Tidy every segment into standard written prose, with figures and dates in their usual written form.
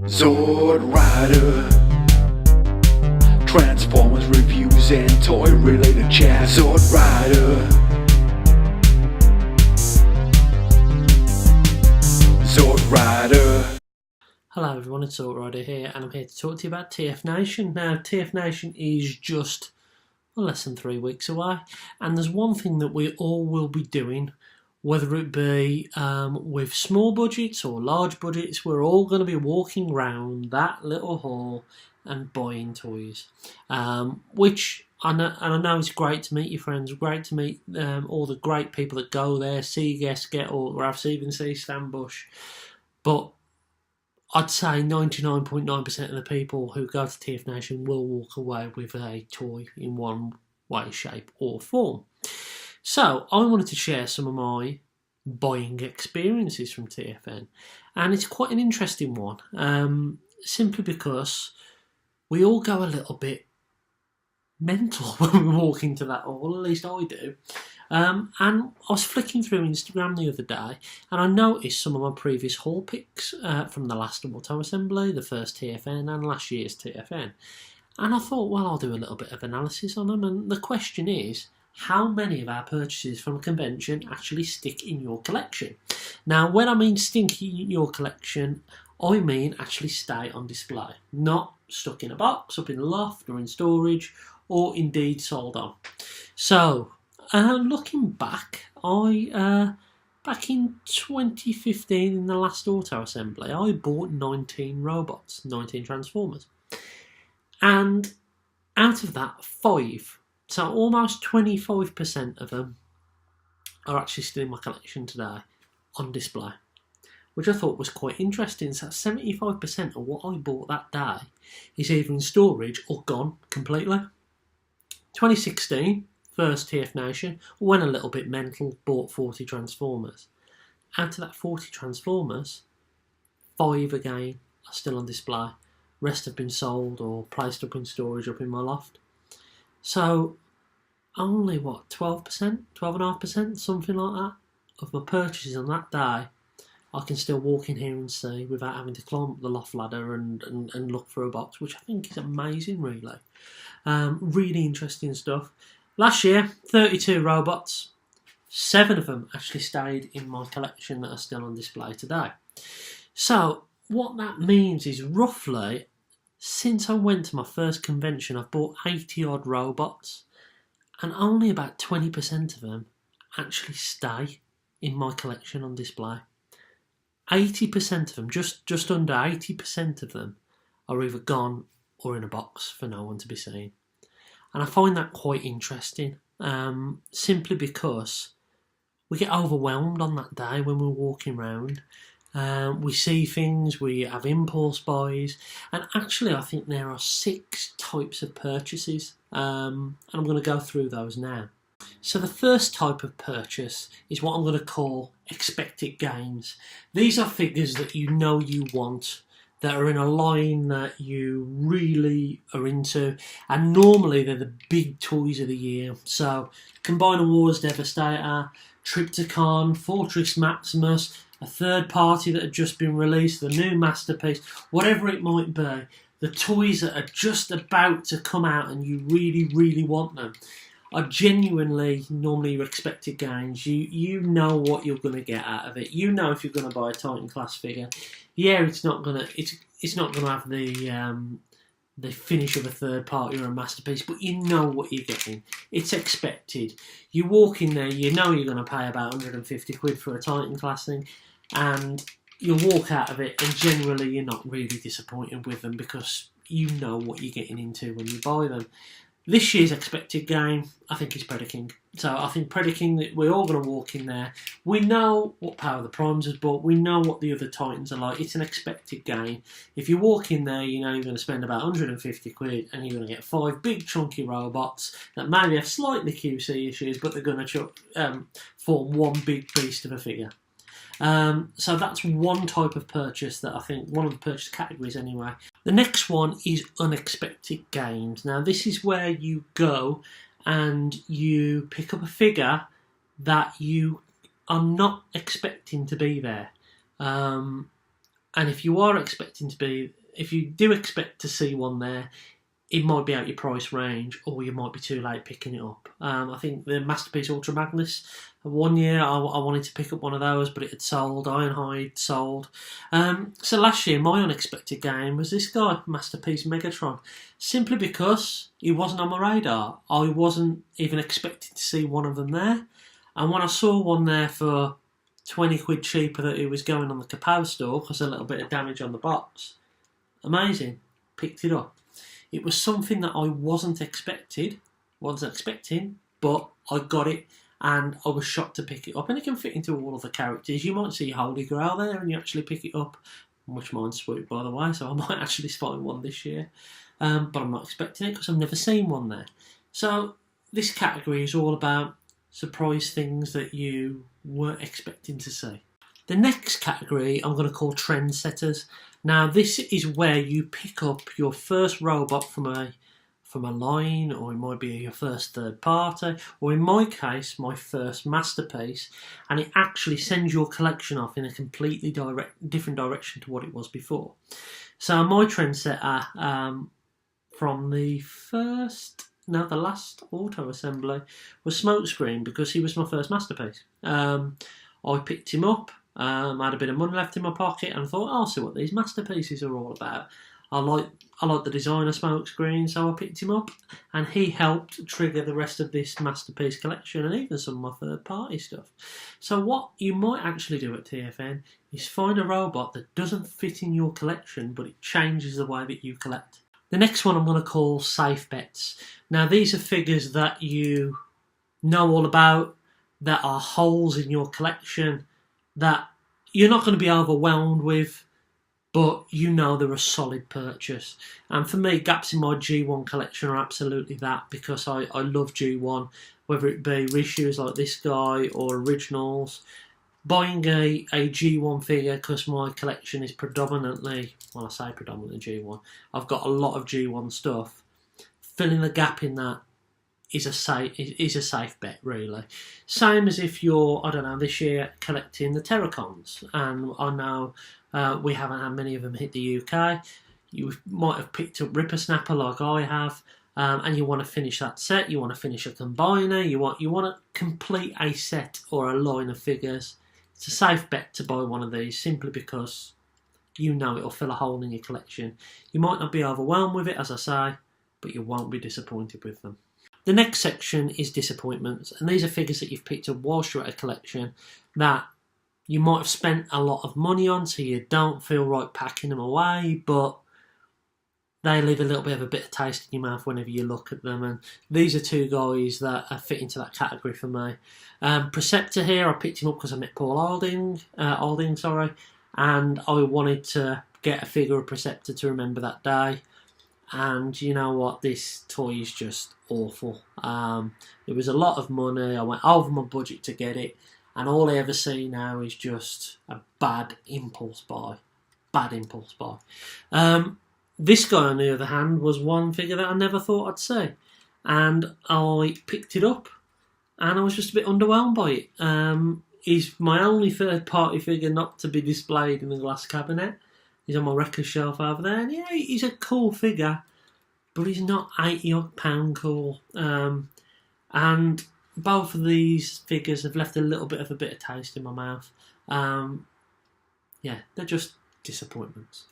Sword Rider, Transformers reviews and toy related chat. Sword Rider, Sword Rider. Hello everyone, it's Sword Rider here, and I'm here to talk to you about TFNation. Now, TFNation is just less than 3 weeks away, and there's one thing that we all will be doing, whether it be with small budgets or large budgets. We're all going to be walking around that little hall and buying toys, which I know it's great to meet your friends, great to meet all the great people that go there, see guests, get autographs, even see Stan Bush, but I'd say 99.9% of the people who go to TFNation will walk away with a toy in one way, shape or form. So I wanted to share some of my buying experiences from TFN, and it's quite an interesting one, simply because we all go a little bit mental when we walk into that hall, at least I do. And I was flicking through Instagram the other day, and I noticed some of my previous haul pics from the last Auto Assembly, the first TFN and last year's TFN. And I thought, well, I'll do a little bit of analysis on them. And the question is, how many of our purchases from a convention actually stick in your collection? Now, when I mean stick in your collection, I mean actually stay on display, not stuck in a box, up in the loft or in storage, or indeed sold on. So, looking back, back in 2015, in the last Auto Assembly, I bought 19 robots, 19 Transformers. And out of that, 5, so almost 25% of them, are actually still in my collection today, on display, which I thought was quite interesting. So 75% of what I bought that day is either in storage or gone completely. 2016, first TFNation, went a little bit mental, bought 40 Transformers. Out of that 40 Transformers, 5 again are still on display. Rest have been sold or placed up in storage up in my loft. So only, 12%, 12.5%, something like that, of my purchases on that day I can still walk in here and see without having to climb up the loft ladder and look for a box, which I think is amazing, really. Really interesting stuff. Last year, 32 robots. 7 of them actually stayed in my collection that are still on display today. So what that means is, roughly, since I went to my first convention, I've bought 80 odd robots, and only about 20% of them actually stay in my collection on display. 80% of them, just under 80% of them, are either gone or in a box for no one to be seen. And I find that quite interesting, simply because we get overwhelmed on that day when we're walking around. We see things, we have impulse buys, and actually I think there are 6 types of purchases, and I'm going to go through those now. So the first type of purchase is what I'm going to call expected gains. These are figures that you know you want, that are in a line that you really are into, and normally they're the big toys of the year. So Combiner Wars Devastator, Triptychon, Fortress Maximus, a third party that had just been released, the new Masterpiece, whatever it might be, the toys that are just about to come out and you really, really want them, are genuinely normally your expected gains. You know what you're going to get out of it. You know if you're going to buy a Titan class figure, yeah, it's not going to have the finish of a third party or a Masterpiece, but you know what you're getting. It's expected. You walk in there, you know you're going to pay about 150 quid for a Titan class thing, and you'll walk out of it, and generally you're not really disappointed with them because you know what you're getting into when you buy them. This year's expected gain, I think, is Predaking. So I think Predaking, we're all going to walk in there. We know what Power of the Primes has bought. We know what the other Titans are like. It's an expected gain. If you walk in there, you know you're going to spend about 150 quid and you're going to get 5 big chunky robots that maybe have slightly QC issues, but they're going to form one big beast of a figure. So that's one type of purchase that I think, one of the purchase categories anyway. The next one is unexpected gains. Now this is where you go and you pick up a figure that you are not expecting to be there. And if you are expecting to be, if you do expect to see one there, it might be out your price range, or you might be too late picking it up. I think the Masterpiece Ultra Magnus, one year I wanted to pick up one of those, but it had sold. Ironhide sold. So last year, my unexpected game was this guy, Masterpiece Megatron, simply because he wasn't on my radar. I wasn't even expecting to see one of them there. And when I saw one there for 20 quid cheaper that it was going on the Kapow store, because a little bit of damage on the box, amazing, picked it up. It was something that I wasn't expecting, but I got it, and I was shocked to pick it up. And it can fit into all of the characters. You might see Holy Grail there, and you actually pick it up, which mine's sweet, by the way, so I might actually spot one this year. But I'm not expecting it, because I've never seen one there. So this category is all about surprise things that you weren't expecting to see. The next category I'm going to call trendsetters. Now this is where you pick up your first robot from a line, or it might be your first third party, or in my case, my first masterpiece, and it actually sends your collection off in a completely different direction to what it was before. So my trendsetter from the last auto assembly was Smokescreen, because he was my first masterpiece. I picked him up. I had a bit of money left in my pocket, and thought, I'll see what these masterpieces are all about. I like the design of Smokescreen, so I picked him up, and he helped trigger the rest of this masterpiece collection, and even some of my third party stuff. So what you might actually do at TFN is find a robot that doesn't fit in your collection, but it changes the way that you collect. The next one I'm going to call safe bets. Now these are figures that you know all about, that are holes in your collection, that you're not going to be overwhelmed with, but you know they're a solid purchase. And for me, gaps in my G1 collection are absolutely that, because I love G1, whether it be reshoots like this guy or originals. Buying a G1 figure, because my collection is predominantly, well, I say predominantly G1, I've got a lot of G1 stuff. Filling the gap in that is a safe bet, really. Same as if you're, I don't know, this year collecting the Terracons, and I know we haven't had many of them hit the UK. You might have picked up Ripper Snapper like I have, and you want to finish that set. You want to finish a combiner. You want to complete a set or a line of figures. It's a safe bet to buy one of these, simply because you know it'll fill a hole in your collection. You might not be overwhelmed with it, as I say, but you won't be disappointed with them. The next section is disappointments, and these are figures that you've picked up whilst you're at a collection that you might have spent a lot of money on, so you don't feel right packing them away, but they leave a little bit of a bitter taste in your mouth whenever you look at them. And these are two guys that fit into that category for me. Preceptor here, I picked him up because I met Paul Alding, and I wanted to get a figure of Preceptor to remember that day. And you know what, this toy is just awful. It was a lot of money, I went over my budget to get it, and all I ever see now is just a bad impulse buy. This guy, on the other hand, was one figure that I never thought I'd see, and I picked it up, and I was just a bit underwhelmed by it. He's my only third party figure not to be displayed in the glass cabinet. He's on my record shelf over there, and yeah, he's a cool figure, but he's not £80 cool. And both of these figures have left a little bit of a bitter taste in my mouth. Yeah, they're just disappointments.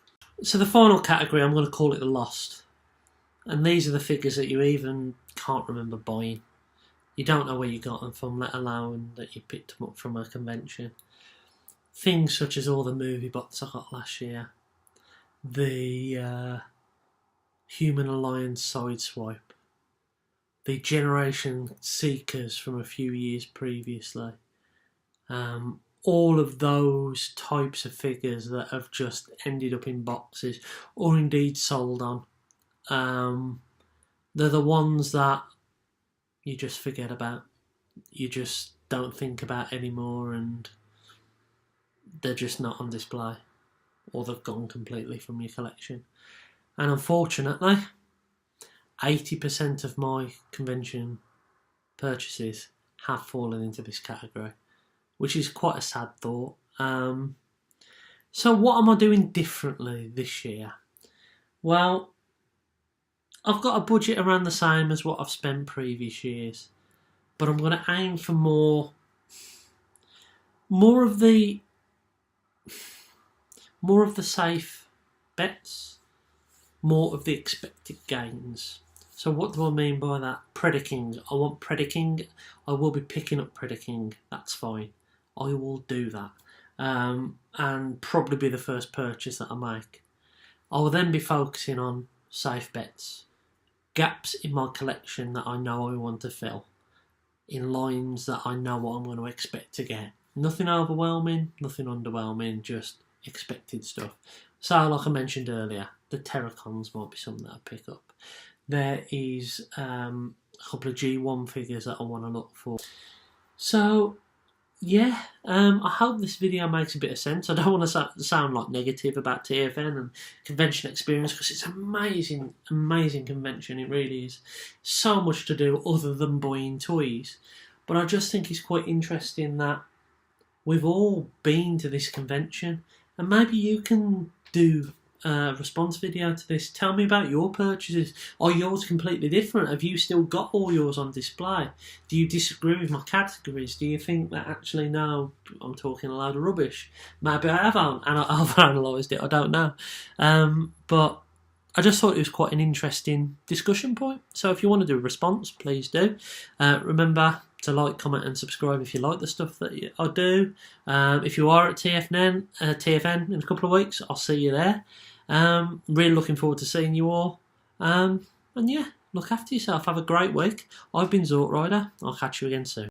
So the final category, I'm going to call it the lost. And these are the figures that you even can't remember buying. You don't know where you got them from, let alone that you picked them up from a convention. Things such as all the movie bots I got last year, the Human Alliance Sideswipe, the Generation Seekers from a few years previously, all of those types of figures that have just ended up in boxes or indeed sold on. They're the ones that you just forget about, you just don't think about anymore, and they're just not on display, or they've gone completely from your collection. And unfortunately, 80% of my convention purchases have fallen into this category, which is quite a sad thought. So what am I doing differently this year? Well, I've got a budget around the same as what I've spent previous years, but I'm going to aim for more of the safe bets, more of the expected gains. So what do I mean by that? Predicting. I want predicting. I will be picking up predicting. That's fine. I will do that. And probably be the first purchase that I make. I will then be focusing on safe bets, gaps in my collection that I know I want to fill, in lines that I know what I'm going to expect to get. Nothing overwhelming, nothing underwhelming, just expected stuff. So, like I mentioned earlier, the Terracons might be something that I pick up. There is a couple of G1 figures that I want to look for. So, yeah, I hope this video makes a bit of sense. I don't want to sound like negative about TFN and convention experience, because it's amazing convention. It really is. So much to do other than buying toys. But I just think it's quite interesting that we've all been to this convention, and maybe you can do a response video to this. Tell me about your purchases. Are yours completely different? Have you still got all yours on display? Do you disagree with my categories? Do you think that actually, no, I'm talking a load of rubbish? Maybe I have analysed it, I don't know. But I just thought it was quite an interesting discussion point. So if you want to do a response, please do. Remember to like, comment and subscribe if you like the stuff that I do. If you are at TFN in a couple of weeks, I'll see you there. Really looking forward to seeing you all. And yeah, look after yourself. Have a great week. I've been Zort Rider. I'll catch you again soon.